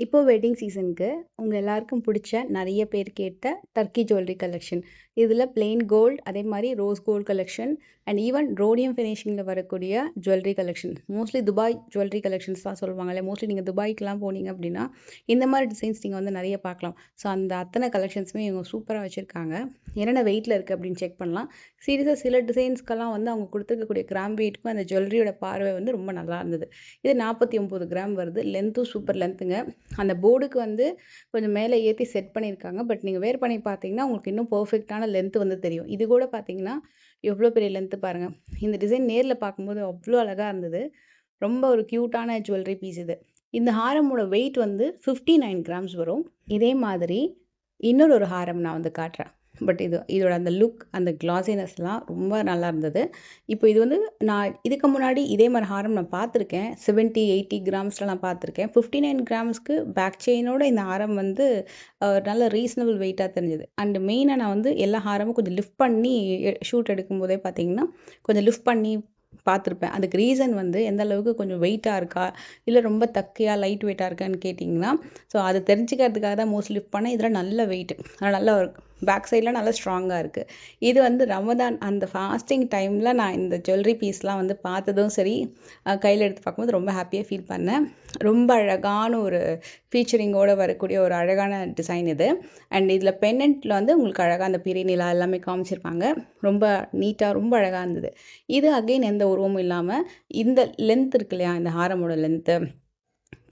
இப்போ வெட்டிங் சீசனுக்கு உங்க எல்லாருக்கும் பிடிச்ச நிறைய பேர் கேட்ட டர்க்கி ஜுவல்லரி கலெக்ஷன். இதில் பிளெயின் கோல்ட், அதே மாதிரி rose gold collection and even rhodium ஃபினிஷிங்கில் வரக்கூடிய jewellery collection. Mostly Dubai jewellery collections தான் சொல்லுவாங்கல்ல. மோஸ்ட்லி நீங்கள் துபாய்க்குலாம் போனீங்க அப்படின்னா இந்த மாதிரி டிசைன்ஸ் நீங்கள் வந்து நிறைய பார்க்கலாம். ஸோ அந்த அத்தனை கலெக்ஷன்ஸுமே இவங்க சூப்பராக வச்சுருக்காங்க. என்னென்ன வெயிட்டில் இருக்குது அப்படின்னு செக் பண்ணலாம். சீரியஸாக சில டிசைன்ஸ்க்கெல்லாம் வந்து அவங்க கொடுத்துருக்கக்கூடிய கிராம் வெயிட்டுக்கும் அந்த ஜுவல்லரியோட பார்வை வந்து ரொம்ப நல்லா இருந்தது. இது 49 கிராம் வருது. லென்த்தும் சூப்பர் லென்த்துங்க. அந்த போர்டுக்கு வந்து கொஞ்சம் மேலே ஏற்றி செட் பண்ணியிருக்காங்க. பட் நீங்கள் வேர் பண்ணி பார்த்தீங்கன்னா உங்களுக்கு இன்னும் பர்ஃபெக்டான லென்த் வந்து தெரியும். இது கூட பார்த்தீங்கன்னா எவ்வளோ பெரிய லென்த்து பாருங்கள். இந்த டிசைன் நேரில் பார்க்கும்போது அவ்வளோ அழகாக இருந்தது. ரொம்ப ஒரு க்யூட்டான ஜுவல்லரி பீஸ் இது. இந்த ஹாரமோட வெயிட் வந்து 59 கிராம்ஸ் வரும். இதே மாதிரி இன்னொரு ஹாரம் நான் வந்து காட்டுறேன். பட் இதோட அந்த லுக், அந்த கிளாசினஸ்லாம் ரொம்ப நல்லா இருந்தது. இப்போ இது வந்து நான் இதுக்கு முன்னாடி இதே மாதிரி ஹாரம் நான் பார்த்துருக்கேன். 70-80 கிராம்ஸ்லாம் நான் பார்த்துருக்கேன். 59 கிராம்ஸ்க்கு பேக் செயினோட இந்த ஹாரம் வந்து நல்ல ரீசனபிள் வெயிட்டாக தெரிஞ்சது. அண்ட் மெயினாக நான் வந்து எல்லா ஹாரமும் கொஞ்சம் லிஃப்ட் பண்ணி ஷூட் எடுக்கும் போதே பார்த்தீங்கன்னா கொஞ்சம் லிஃப்ட் பண்ணி பார்த்துருப்பேன். அதுக்கு ரீசன் வந்து எந்த அளவுக்கு கொஞ்சம் வெயிட்டாக இருக்கா, இல்லை ரொம்ப தக்கையாக லைட் வெயிட்டாக இருக்கான்னு கேட்டிங்கன்னா, ஸோ அது தெரிஞ்சுக்கிறதுக்காக தான் மோஸ்ட்லி லிஃப்ட் பண்ணேன். இதில் நல்ல வெயிட், நல்ல பேக் சைடில் நல்லா ஸ்ட்ராங்காக இருக்குது. இது வந்து ரமதான் அந்த ஃபாஸ்டிங் டைமில் நான் இந்த ஜுவல்லரி பீஸ்லாம் வந்து பார்த்ததும் சரி, கையில் எடுத்து பார்க்கும்போது ரொம்ப ஹாப்பியாக ஃபீல் பண்ணேன். ரொம்ப அழகான ஒரு ஃபீச்சரிங்கோடு வரக்கூடிய ஒரு அழகான டிசைன் இது. அண்ட் இதில் பென்னண்ட்டில் வந்து உங்களுக்கு அழகாக அந்த பிறை நிலா எல்லாமே காமிச்சிருப்பாங்க. ரொம்ப நீட்டாக ரொம்ப அழகாக இருந்தது. இது அகெயின் எந்த உருவமும் இல்லாமல் இந்த லென்த் இருக்கு இல்லையா, இந்த ஹாரமோட லென்த்து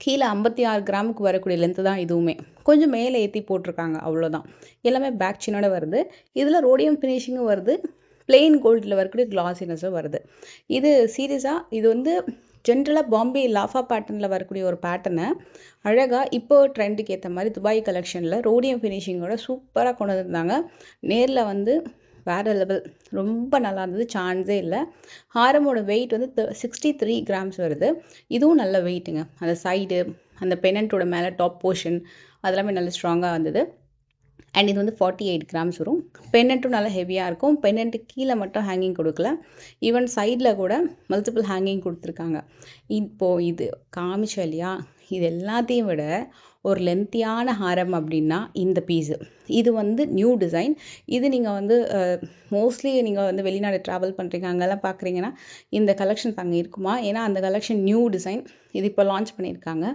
கீழே 56 கிராமுக்கு வரக்கூடிய லென்த்து தான். இதுவுமே கொஞ்சம் மேலே ஏற்றி போட்டிருக்காங்க, அவ்வளோதான். எல்லாமே பேக் சின்னோட வருது. இதில் ரோடியம் ஃபினிஷிங்கும் வருது, பிளெயின் கோல்டில் வரக்கூடிய கிளாசினஸும் வருது. இது சீரியஸாக இது வந்து ஜென்ரலாக பாம்பே லாஃபா பேட்டர்னில் வரக்கூடிய ஒரு பேட்டர்னை அழகாக இப்போ ட்ரெண்டுக்கு ஏற்ற மாதிரி துபாய் கலெக்ஷனில் ரோடியம் ஃபினிஷிங்கோட சூப்பராக கொண்டு வந்திருந்தாங்க. நேரில் வந்து வேறு லெவல், ரொம்ப நல்லா இருந்தது, சான்ஸே இல்லை. ஹாரமோட வெயிட் வந்து 63 கிராம்ஸ் வருது. இதுவும் நல்ல வெயிட்டுங்க. அந்த சைடு, அந்த பெனண்ட்டோட மேலே டாப் போர்ஷன் அதெல்லாமே நல்ல ஸ்ட்ராங்காக வந்தது. அண்ட் இது வந்து 48 கிராம்ஸ் வரும். பென்னண்ட்டும் நல்லா ஹெவியாக இருக்கும். பென்னண்ட்டு கீழே மட்டும் ஹேங்கிங் கொடுக்கல, ஈவன் சைடில் கூட மல்டிபிள் ஹேங்கிங் கொடுத்துருக்காங்க. இப்போது இது காமிச்சோம் இல்லையா, இது எல்லாத்தையும் விட ஒரு லென்த்தியான ஹாரம் அப்படின்னா இந்த பீஸு. இது வந்து நியூ டிசைன். இது நீங்கள் வந்து மோஸ்ட்லி நீங்கள் வந்து வெளிநாடு ட்ராவல் பண்ணுறீங்க, அங்கெல்லாம் பார்க்குறீங்கன்னா இந்த கலெக்ஷன்ஸ் அங்கே இருக்குமா? ஏன்னா அந்த கலெக்ஷன் நியூ டிசைன், இது இப்போ லான்ச் பண்ணியிருக்காங்க.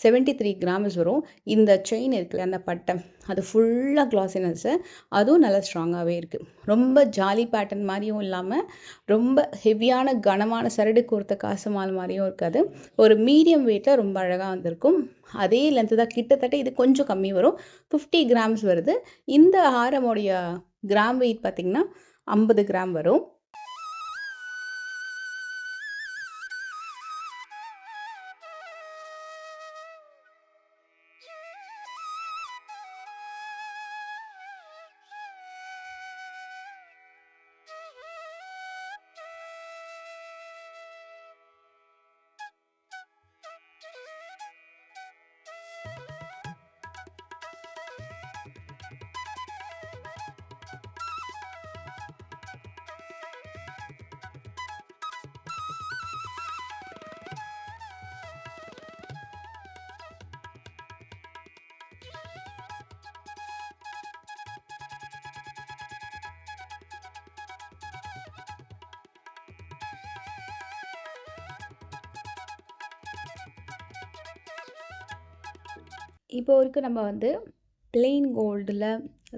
73 கிராம்ஸ் வரும். இந்த செயின் இருக்குல்ல, அந்த பட்டை, அது ஃபுல்லாக கிளாசினஸ்ஸு, அதுவும் நல்லா ஸ்ட்ராங்காகவே இருக்குது. ரொம்ப ஜாலி பேட்டர்ன் மாதிரியும் இல்லாமல் ரொம்ப ஹெவியான கனமான சரடு கோர்த்த காசு மால் மாதிரியும் இருக்காது. ஒரு மீடியம் வெயிட்டில் ரொம்ப அழகாக வந்திருக்கும். அதே லென்த்து தான், கிட்டத்தட்ட இது கொஞ்சம் கம்மி வரும். 50 கிராம்ஸ் வருது. இந்த ஹாரமுடைய கிராம் வெயிட் பார்த்திங்கன்னா 50 கிராம் வரும். இப்போ வரைக்கும் நம்ம வந்து பிளெயின் கோல்டில்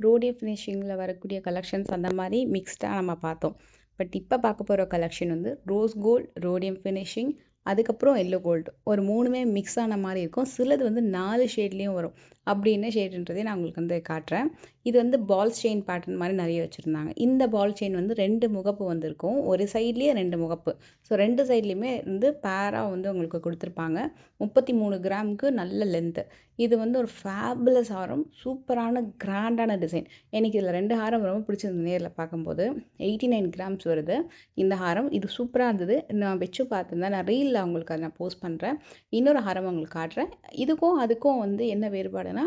ரோடியம் ஃபினிஷிங்கில் வரக்கூடிய கலெக்ஷன்ஸ் அந்த மாதிரி மிக்ஸ்டாக நம்ம பார்த்தோம். பட் இப்போ பார்க்க போகிற கலெக்ஷன் வந்து ரோஸ் கோல்டு, ரோடியம் ஃபினிஷிங், அதுக்கப்புறம் எல்லோ கோல்டு, ஒரு மூணுமே மிக்ஸ் ஆன மாதிரி இருக்கும். சிலது வந்து 4 ஷேட்லேயும் வரும். அப்படி என்ன ஷேடுன்றதே நான் உங்களுக்கு வந்து காட்டுறேன். இது வந்து பால் செயின் பேட்டர்ன் மாதிரி நிறைய வச்சுருந்தாங்க. இந்த பால் செயின் வந்து 2 முகப்பு வந்திருக்கும், ஒரு சைட்லேயே 2 முகப்பு. ஸோ 2 சைட்லேயுமே வந்து பேராக வந்து உங்களுக்கு கொடுத்துருப்பாங்க. 33 கிராமுக்கு நல்ல லென்த்து. இது வந்து ஒரு ஃபேபுலஸ் ஹாரம், சூப்பரான கிராண்டான டிசைன். எனக்கு இதில் 2 ஹாரம் ரொம்ப பிடிச்சிருந்தது நேரில் பார்க்கும்போது. 89 கிராம்ஸ் வருது இந்த ஹாரம். இது சூப்பராக இருந்தது. நான் வச்சு பார்த்துருந்தேன், நான் ரீலில் உங்களுக்கு அதை நான் போஸ்ட் பண்ணுறேன். இன்னொரு ஹாரம் உங்களுக்கு காட்டுறேன். இதுக்கும் அதுக்கும் வந்து என்ன வேறுபாடுனா,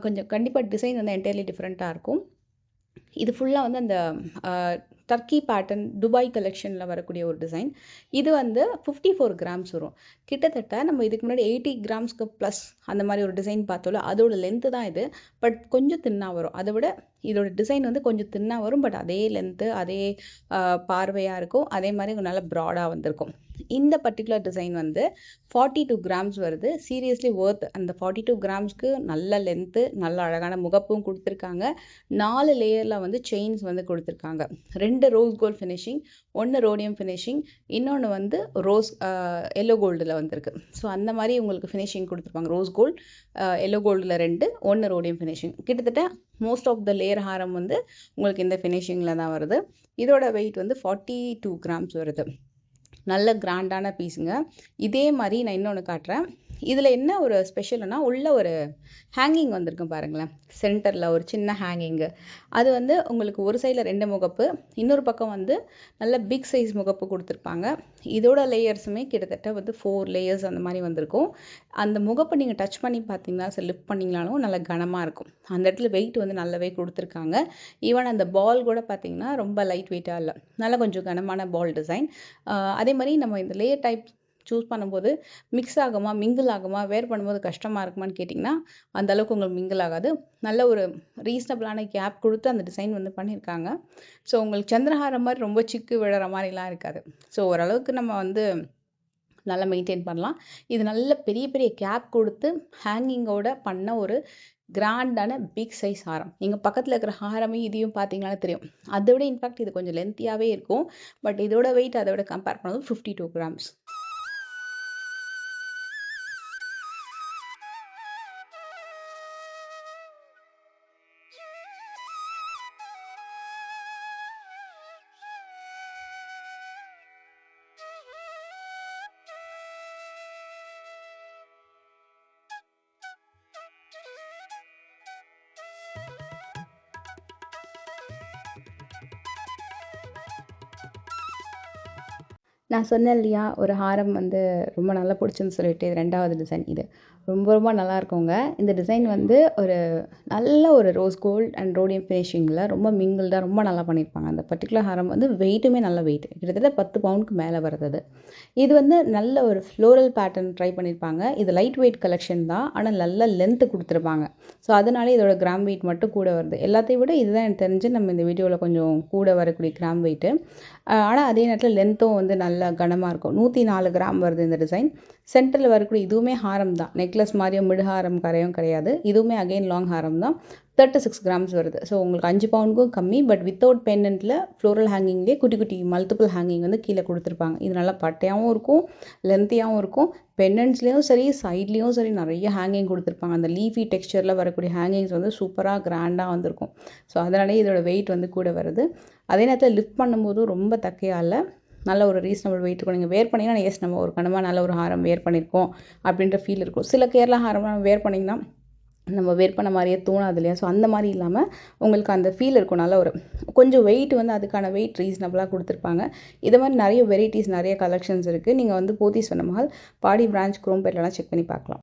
கொஞ்சம் கண்டிப்பாக டிசைன் வந்து என்டையர்லி டிஃப்ரெண்ட்டாக இருக்கும். இது ஃபுல்லாக வந்து அந்த டர்க்கி பேட்டர்ன் துபாய் கலெக்ஷனில் வரக்கூடிய ஒரு டிசைன். இது வந்து 54 கிராம்ஸ் வரும். கிட்டத்தட்ட நம்ம இதுக்கு முன்னாடி 80 கிராம்ஸ்க்கு ப்ளஸ் அந்த மாதிரி ஒரு டிசைன் பார்த்தோம்ல, அதோட லென்த்து தான் இது. பட் கொஞ்சம் தின்னாக வரும். அதை விட இதோட டிசைன் வந்து கொஞ்சம் தின்னாக வரும். பட் அதே லென்த்து அதே பார்வையாக இருக்கும். அதே மாதிரி நல்லா ப்ராடாக வந்திருக்கும். இந்த பர்டிகுலர் டிசைன் வந்து 42 கிராம்ஸ் வருது. Seriously worth. அந்த 42 கிராம்ஸ்க்கு நல்ல லென்த்து, நல்ல அழகான முகப்பும் கொடுத்துருக்காங்க. 4 லேயரில் வந்து செயின்ஸ் வந்து கொடுத்துருக்காங்க. 2 rose gold finishing, 1 rhodium finishing, இன்னொன்று வந்து ரோஸ் எல்லோ கோல்டில் வந்திருக்கு. ஸோ அந்த மாதிரி உங்களுக்கு ஃபினிஷிங் கொடுத்துருப்பாங்க. ரோஸ் கோல்டு, எல்லோ கோல்டில் 2, 1 ரோடியம் ஃபினிஷிங். கிட்டத்தட்ட மோஸ்ட் ஆஃப் த லேயர் ஹாரம் வந்து உங்களுக்கு இந்த ஃபினிஷிங்கில் தான் வருது. இதோட வெயிட் வந்து 42 கிராம்ஸ் வருது. நல்ல கிராண்டான பீஸுங்க. இதே மாதிரி நான் இன்னொன்று காட்டுறேன். இதில் என்ன ஒரு ஸ்பெஷல்னா, உள்ள ஒரு ஹேங்கிங் வந்திருக்கும் பாருங்களேன். சென்டரில் ஒரு சின்ன ஹேங்கிங்கு. அது வந்து உங்களுக்கு ஒரு சைடில் 2 முகப்பு, இன்னொரு பக்கம் வந்து நல்ல பிக் சைஸ் முகப்பு கொடுத்துருப்பாங்க. இதோட லேயர்ஸுமே கிட்டத்தட்ட வந்து 4 லேயர்ஸ் அந்த மாதிரி வந்திருக்கும். அந்த முகப்பை நீங்கள் டச் பண்ணி பார்த்தீங்கன்னா, லிஃப்ட் பண்ணிங்கனாலும் நல்ல கனமாக இருக்கும். அந்த இடத்துல வெயிட் வந்து நல்லாவே கொடுத்துருக்காங்க. ஈவன் அந்த பால் கூட பார்த்தீங்கன்னா ரொம்ப லைட் வெயிட்டாக இல்லை, நல்லா கொஞ்சம் கனமான பால் டிசைன். அதே மாதிரி நம்ம இந்த லேயர் டைப் சூஸ் பண்ணும்போது மிக்ஸ் ஆகுமா, மிங்கிள் ஆகுமா, வேர் பண்ணும்போது கஷ்டமாக இருக்குமான்னு கேட்டிங்கன்னா அந்த அளவுக்கு உங்களுக்கு மிங்கிள் ஆகாது. நல்ல ஒரு ரீசனபிளான கேப் கொடுத்து அந்த டிசைன் வந்து பண்ணியிருக்காங்க. ஸோ உங்களுக்கு சந்திரஹாரம் மாதிரி ரொம்ப சிக்கு விழுற மாதிரிலாம் இருக்காது. ஸோ ஓரளவுக்கு நம்ம வந்து நல்லா மெயின்டைன் பண்ணலாம். இது நல்ல பெரிய பெரிய கேப் கொடுத்து ஹேங்கிங்கோட பண்ண ஒரு கிராண்டான பிக் சைஸ் ஹாரம். நீங்கள் பக்கத்தில் இருக்கிற ஹாரமே இதையும் பார்த்தீங்கன்னா தெரியும். அதை விட இன்ஃபேக்ட் இது கொஞ்சம் லென்த்தியாகவே இருக்கும். பட் இதோட வெயிட் அதை விட கம்பேர் பண்ணது 52 கிராம்ஸ். நான் சொன்னேன் இல்லையா, ஒரு ஹாரம் வந்து ரொம்ப நல்லா பிடிச்சுன்னு சொல்லிட்டு, இது 2வது டிசைன். இது ரொம்ப ரொம்ப நல்லா இருக்குங்க. இந்த டிசைன் வந்து ஒரு நல்ல ஒரு ரோஸ் கோல்ட் அண்ட் ரோடியம் ஃபினிஷிங்கில் ரொம்ப மிங்கிள்டாக ரொம்ப நல்லா பண்ணியிருப்பாங்க. அந்த பர்டிகுலர் ஹாரம் வந்து வெயிட்டுமே நல்ல வெயிட், கிட்டத்தட்ட 10 பவுண்டுக்கு மேலே வருது. இது வந்து நல்ல ஒரு ஃப்ளோரல் பேட்டர்ன் ட்ரை பண்ணியிருப்பாங்க. இது லைட் வெயிட் கலெக்ஷன் தான், ஆனால் நல்ல லென்த்து கொடுத்துருப்பாங்க. ஸோ அதனாலே இதோட கிராம் வெயிட் மட்டும் கூட வருது. எல்லாத்தையும் விட இதுதான் எனக்கு தெரிஞ்சு நம்ம இந்த வீடியோவில் கொஞ்சம் கூட வரக்கூடிய கிராம் வெயிட்டு. ஆனால் அதே நேரத்தில் லென்த்தும் வந்து நல்லா கனமாக இருக்கும். 104 கிராம் வருது இந்த டிசைன். சென்டரில் வரக்கூடிய இதுவுமே ஹாரம் தான். நெக்லஸ் மாதிரியும் மிடு ஹாரம் கரையும் கிடையாது. இதுவுமே அகெயின் லாங் ஹாரம் தான். 36 கிராம்ஸ் வருது. ஸோ உங்களுக்கு 5 பவுண்டுக்கும் கம்மி. பட் வித்தவுட் பெண்டன்ட்டில் ஃப்ளோரல் ஹேங்கிங்லேயே குட்டி குட்டி மல்டிபிள் ஹேங்கிங் வந்து கீழே கொடுத்துருப்பாங்க. இது நல்லா பட்டையாகவும் இருக்கும், லென்த்தியாகவும் இருக்கும். பெண்டன்ட்ஸ்லேயும் சரி, சைட்லேயும் சரி நிறைய ஹேங்கிங் கொடுத்துருப்பாங்க. அந்த லீஃபி டெக்ஸ்சரில் வரக்கூடிய ஹேங்கிங்ஸ் வந்து சூப்பராக கிராண்டாக வந்திருக்கும். ஸோ அதனாலே இதோட வெயிட் வந்து கூட வருது. அதே நேரத்தில் லிஃப்ட் பண்ணும்போதும் ரொம்ப தக்கையாக இல்லை, நல்ல ஒரு ரீசனபிள் வெயிட் இருக்கும். நீங்கள் வேர் பண்ணிங்கன்னா எஸ் நம்ம ஒரு கனமாக நல்ல ஒரு ஹாரம் வேர் பண்ணியிருக்கோம் அப்படின்ற ஃபீல் இருக்கும். சில கேரளா ஹாரம்லாம் வேர் பண்ணிங்கன்னா நம்ம வேர் பண்ண மாதிரியே தோணாது இல்லையா. ஸோ அந்த மாதிரி இல்லாமல் உங்களுக்கு அந்த ஃபீல் இருக்கும். நல்ல ஒரு கொஞ்சம் வெயிட் வந்து அதுக்கான வெயிட் ரீசனபிளாக கொடுத்துருப்பாங்க. இது மாதிரி நிறைய வெரைட்டிஸ், நிறைய கலெக்ஷன்ஸ் இருக்குது. நீங்கள் வந்து போத்தீஸ் வண்ணமஹால் பாடி பிரான்ச் குரோம்பேட்லலாம் செக் பண்ணி பார்க்கலாம்.